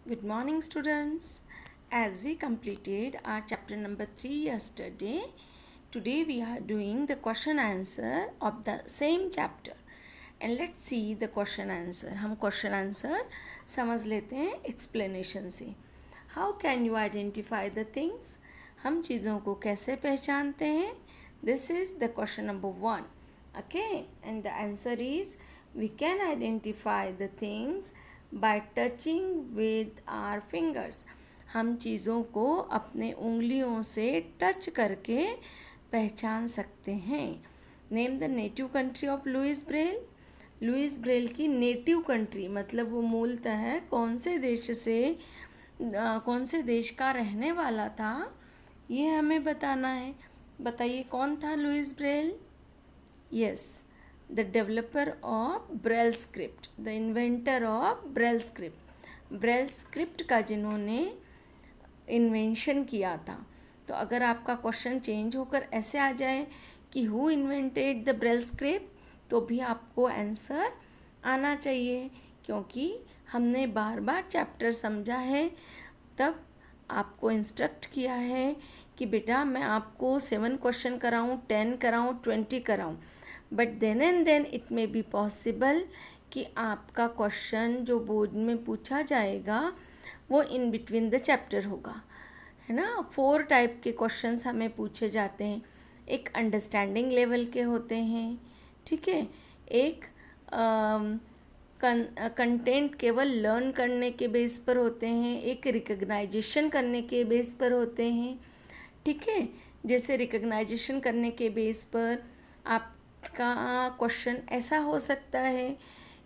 Good morning, students. As we completed our chapter number 3 yesterday, today we are doing the question answer of the same chapter. And let's see the question answer. हम question answer समझ लेते हैं explanation से. How can you identify the things? हम चीज़ों को कैसे पहचानते हैं? This is the question number 1. Okay, and the answer is we can identify the things by touching with our fingers. हम चीज़ों को अपने उंगलियों से टच करके पहचान सकते हैं. Name the native country of Louis Braille. Louis Braille की नेटिव कंट्री मतलब वो मूलतः कौन से देश का रहने वाला था, ये हमें बताना है. बताइए कौन था Louis Braille? Yes, the developer of Braille script, the inventor of Braille script. Braille script का जिन्होंने इन्वेंशन किया था. तो अगर आपका क्वेश्चन चेंज होकर ऐसे आ जाए कि who invented the Braille script, तो भी आपको आंसर आना चाहिए, क्योंकि हमने बार बार चैप्टर समझा है, तब आपको इंस्ट्रक्ट किया है कि बेटा मैं आपको 7 क्वेश्चन कराऊँ, 10 कराऊँ, 20 कराऊँ, but then and then it may be possible कि आपका क्वेश्चन जो बोर्ड में पूछा जाएगा वो इन बिटवीन द चैप्टर होगा, है ना. 4 टाइप के क्वेश्चंस हमें पूछे जाते हैं. एक अंडरस्टैंडिंग लेवल के होते हैं, ठीक है. एक कंटेंट केवल लर्न करने के बेस पर होते हैं. एक रिकग्नाइजेशन करने के बेस पर होते हैं, ठीक है. जैसे रिकग्नाइजेशन करने के बेस पर आपका क्वेश्चन ऐसा हो सकता है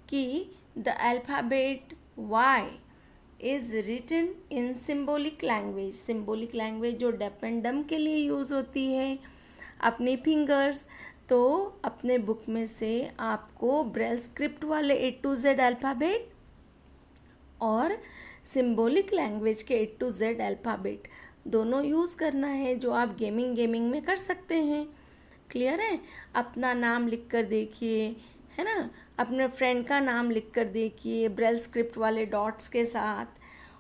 कि the alphabet Y is written in symbolic language. Symbolic language जो डेफ एंड डम के लिए यूज़ होती है, अपने फिंगर्स. तो अपने बुक में से आपको ब्रेल स्क्रिप्ट वाले A to Z अल्फ़ाबेट और सिम्बोलिक लैंग्वेज के A to Z अल्फ़ाबेट दोनों यूज़ करना है, जो आप गेमिंग में कर सकते हैं. क्लियर है. अपना नाम लिख कर देखिए, है ना. अपने फ्रेंड का नाम लिख कर देखिए ब्रेल स्क्रिप्ट वाले डॉट्स के साथ.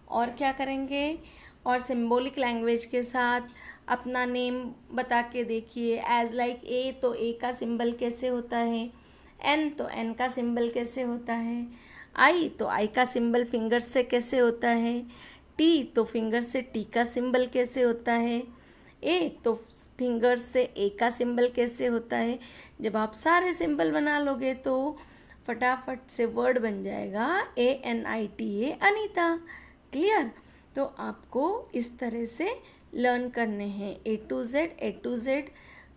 और क्या करेंगे, और सिम्बोलिक लैंग्वेज के साथ अपना नेम बता के देखिए. एज लाइक ए, तो ए का सिंबल कैसे होता है. एन, तो एन का सिंबल कैसे होता है. आई, तो आई का सिंबल फिंगर से कैसे होता है. टी, तो फिंगर से टी का सिंबल कैसे होता है. ए, तो फिंगर से ए का सिंबल कैसे होता है. जब आप सारे सिंबल बना लोगे तो फटाफट से वर्ड बन जाएगा ANITA, अनीता. क्लियर. तो आपको इस तरह से लर्न करने हैं A to Z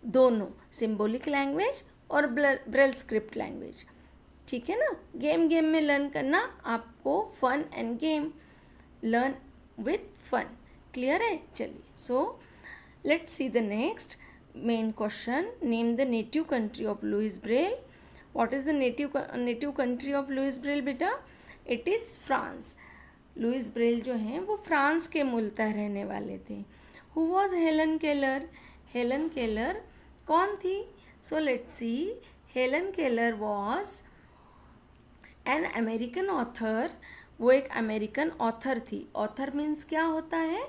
दोनों, सिम्बोलिक लैंग्वेज और ब्रेल स्क्रिप्ट लैंग्वेज. ठीक है ना. गेम में लर्न करना आपको, fun and game, learn with fun. Clear है. चलिए, so let's see the next main question. Name the native country of Louis Braille. What is the native country of Louis Braille बेटा? It is France. Louis Braille जो हैं वो France के मूलतः रहने वाले थे. Who was Helen Keller? Helen Keller कौन थी? So let's see. Helen Keller was an American author. वो एक अमेरिकन ऑथर थी. ऑथर मीन्स क्या होता है?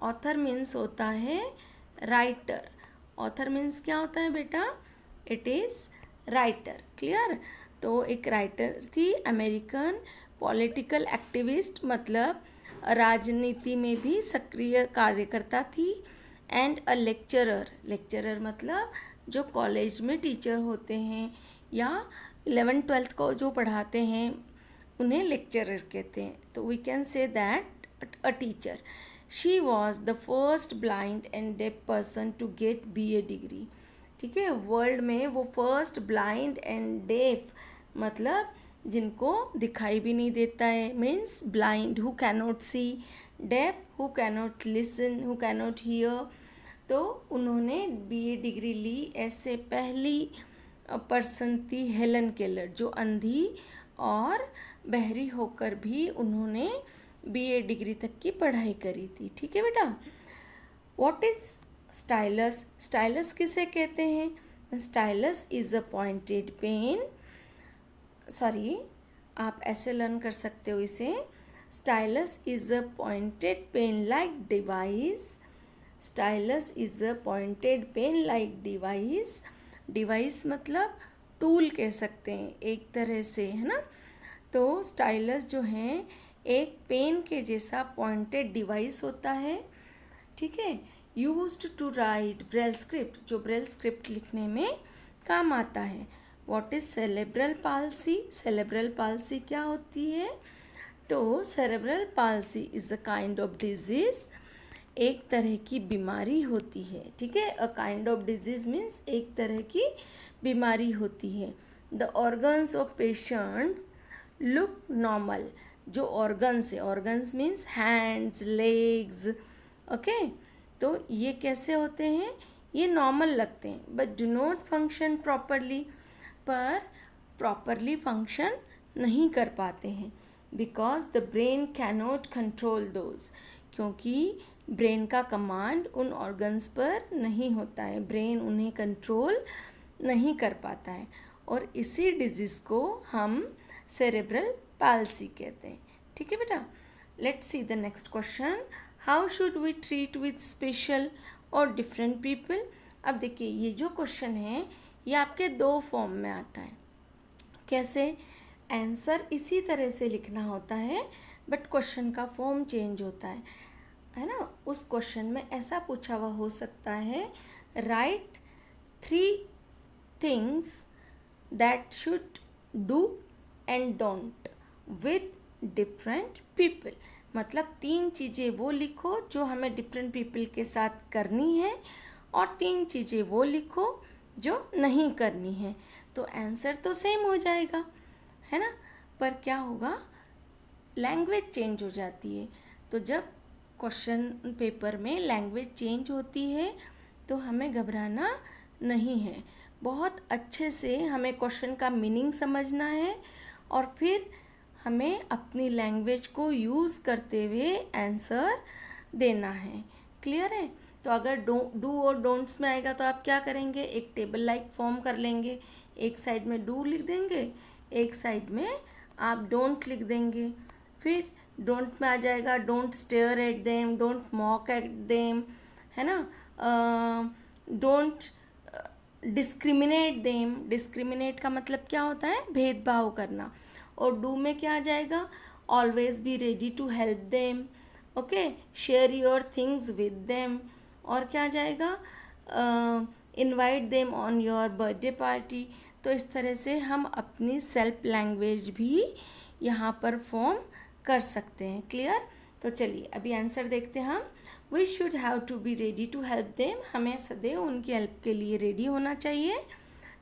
ऑथर मीन्स होता है राइटर. ऑथर मीन्स क्या होता है बेटा? It is writer. क्लियर. तो एक राइटर थी, अमेरिकन पॉलिटिकल एक्टिविस्ट, मतलब राजनीति में भी सक्रिय कार्यकर्ता थी. And a lecturer. लेक्चरर मतलब जो कॉलेज में टीचर होते हैं या 11th-12th को जो पढ़ाते हैं उन्हें लेक्चरर कहते हैं. तो we can say that a teacher. She was the first blind and deaf person to get BA degree. ठीक है. वर्ल्ड में वो फर्स्ट ब्लाइंड एंड डेफ मतलब जिनको दिखाई भी नहीं देता है, means blind who cannot see, deaf who cannot listen, who cannot hear. तो उन्होंने BA डिग्री ली. ऐसे पहली पर्सन थी हेलन केलर, जो अंधी और बहरी होकर भी उन्होंने BA डिग्री तक की पढ़ाई करी थी. ठीक है बेटा. What is stylus? स्टाइलस किसे कहते हैं? Stylus is a pointed pen. Sorry, आप ऐसे लर्न कर सकते हो इसे. Stylus is a pointed pen like device. Stylus is a pointed pen like device. Device मतलब टूल कह सकते हैं एक तरह से, है ना. तो स्टाइलस जो है एक पेन के जैसा पॉइंटेड डिवाइस होता है. ठीक है. Used to write Braille script, जो ब्रेल स्क्रिप्ट लिखने में काम आता है. What is cerebral palsy? Cerebral palsy क्या होती है? तो cerebral palsy is a kind of disease. एक तरह की बीमारी होती है. ठीक है. A kind of disease means एक तरह की बीमारी होती है. The organs of patient look normal. जो ऑर्गन्स है, organs means hands, legs. Okay. तो ये कैसे होते हैं? ये नॉर्मल लगते हैं but do not function properly. पर प्रॉपरली फंक्शन नहीं कर पाते हैं. Because the brain cannot control those. क्योंकि ब्रेन का कमांड उन ऑर्गन्स पर नहीं होता है. ब्रेन उन्हें कंट्रोल नहीं कर पाता है. और इसी डिजीज़ को हम सेरेब्रल पाल्सी कहते हैं. ठीक है बेटा. Let's see the next question. How should we treat with special और डिफरेंट पीपल? अब देखिए ये जो क्वेश्चन है ये आपके दो फॉर्म में आता है. कैसे? आंसर इसी तरह से लिखना होता है बट क्वेश्चन का फॉर्म चेंज होता है ना. उस क्वेश्चन में ऐसा पूछा हुआ हो सकता है, right 3 things that should do and don't with different people. मतलब 3 चीज़ें वो लिखो जो हमें डिफरेंट पीपल के साथ करनी है और 3 चीज़ें वो लिखो जो नहीं करनी है. तो आंसर तो सेम हो जाएगा, है ना. पर क्या होगा, लैंग्वेज चेंज हो जाती है. तो जब क्वेश्चन पेपर में लैंग्वेज चेंज होती है तो हमें घबराना नहीं है. बहुत अच्छे से हमें क्वेश्चन का मीनिंग समझना है और फिर हमें अपनी लैंग्वेज को यूज़ करते हुए आंसर देना है. क्लियर है. तो अगर डू और डोंट्स में आएगा तो आप क्या करेंगे, एक टेबल लाइक फॉर्म कर लेंगे. एक साइड में डू लिख देंगे, एक साइड में आप डोंट लिख देंगे. फिर डोंट में आ जाएगा don't stare at them, don't mock at them, है ना. Don't discriminate them. डिस्क्रिमिनेट का मतलब क्या होता है, भेदभाव करना. और डू में क्या आ जाएगा, always be ready to help them. Okay. Share your things with them. और क्या आ जाएगा, invite them on your birthday party. तो इस तरह से हम अपनी सेल्फ लैंग्वेज भी यहाँ पर फॉर्म कर सकते हैं. क्लियर. तो चलिए अभी आंसर देखते हैं हम. We should have to be ready to help them. हमें सदैव उनकी हेल्प के लिए रेडी होना चाहिए.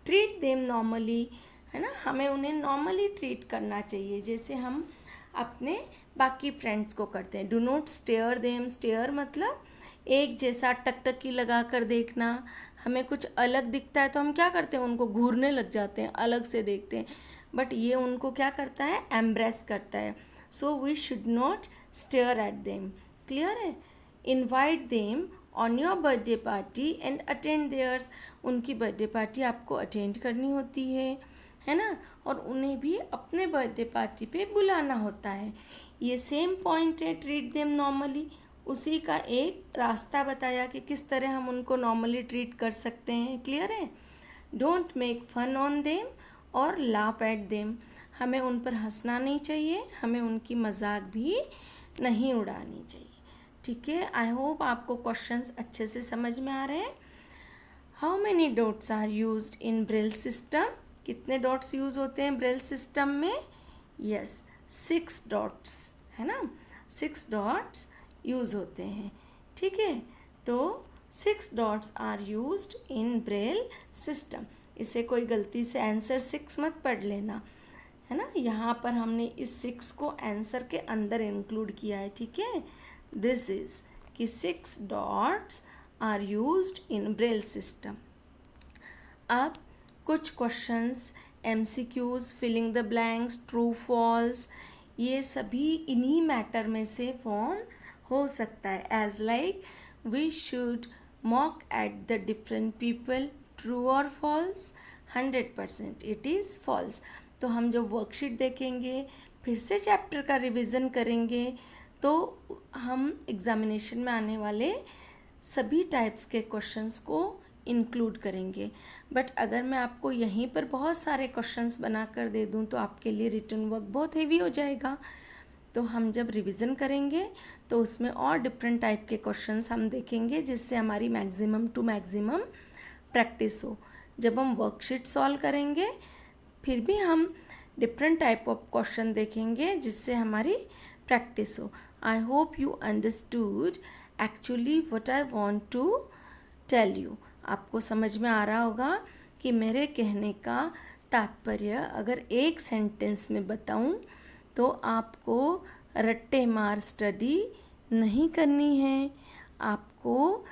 ट्रीट देम नॉर्मली, है ना. हमें उन्हें नॉर्मली ट्रीट करना चाहिए जैसे हम अपने बाकी फ्रेंड्स को करते हैं. Do not stare them. Stare मतलब एक जैसा टकटकी लगा कर देखना. हमें कुछ अलग दिखता है तो हम क्या करते हैं, उनको घूरने लग जाते हैं, अलग से देखते हैं. बट ये उनको क्या करता है, एम्ब्रेस करता है. So we should not stare at them. Clear है. Invite them on your birthday party and attend theirs. उनकी बर्थडे पार्टी आपको अटेंड करनी होती है ना. और उन्हें भी अपने बर्थडे पार्टी पे बुलाना होता है. ये सेम पॉइंट है ट्रीट देम नॉर्मली. उसी का एक रास्ता बताया कि किस तरह हम उनको नॉर्मली ट्रीट कर सकते हैं. क्लियर है. Don't make fun on them और लाफ एट देम. हमें उन पर हंसना नहीं चाहिए, हमें उनकी मजाक भी नहीं उड़ानी चाहिए. ठीक है. आई होप आपको क्वेश्चंस अच्छे से समझ में आ रहे हैं. How many dots are used in Braille system? कितने डॉट्स यूज़ होते हैं ब्रेल सिस्टम में? यस, 6 डॉट्स, है ना. 6 डॉट्स यूज़ होते हैं. ठीक है. तो 6 dots are used in Braille system. इसे कोई गलती से आंसर 6 मत पढ़ लेना, है ना. यहाँ पर हमने इस 6 को आंसर के अंदर इंक्लूड किया है. ठीक है. दिस इज कि 6 dots are used in Braille system. अब कुछ questions, MCQs, filling the blanks, true false, ये सभी इन्हीं मैटर में से फॉर्म हो सकता है. As like we should mock at the different people. True और फॉल्स? 100% it is false. तो हम जो वर्कशीट देखेंगे फिर से चैप्टर का रिवीजन करेंगे तो हम एग्ज़ामिनेशन में आने वाले सभी टाइप्स के क्वेश्चंस को इंक्लूड करेंगे। बट अगर मैं आपको यहीं पर बहुत सारे क्वेश्चंस बना कर दे दूँ तो आपके लिए रिटन वर्क बहुत हेवी हो जाएगा। तो हम जब रिवीजन करेंगे तो उसमें और डिफरेंट टाइप के क्वेश्चंस हम देखेंगे जिससे हमारी मैक्सिमम टू मैक्सिमम प्रैक्टिस हो। जब हम वर्कशीट सॉल्व करेंगे फिर भी हम डिफरेंट टाइप ऑफ क्वेश्चन देखेंगे जिससे हमारी प्रैक्टिस हो। I hope you understood actually what I want to tell you. आपको समझ में आ रहा होगा कि मेरे कहने का तात्पर्य अगर एक सेंटेंस में बताऊं तो आपको रट्टे मार स्टडी नहीं करनी है, आपको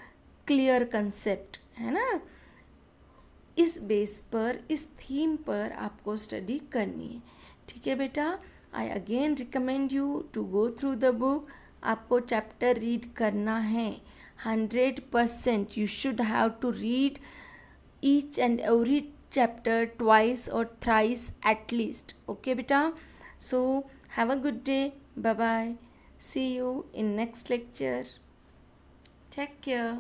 क्लियर कंसेप्ट है ना, इस बेस पर, इस थीम पर आपको स्टडी करनी है। ठीक है बेटा, I again recommend you to go through the book. आपको चैप्टर रीड करना है 100%। You should have to read each and every chapter twice or thrice at least. Okay beta, so have a good day. Bye bye, see you in next lecture. Take care.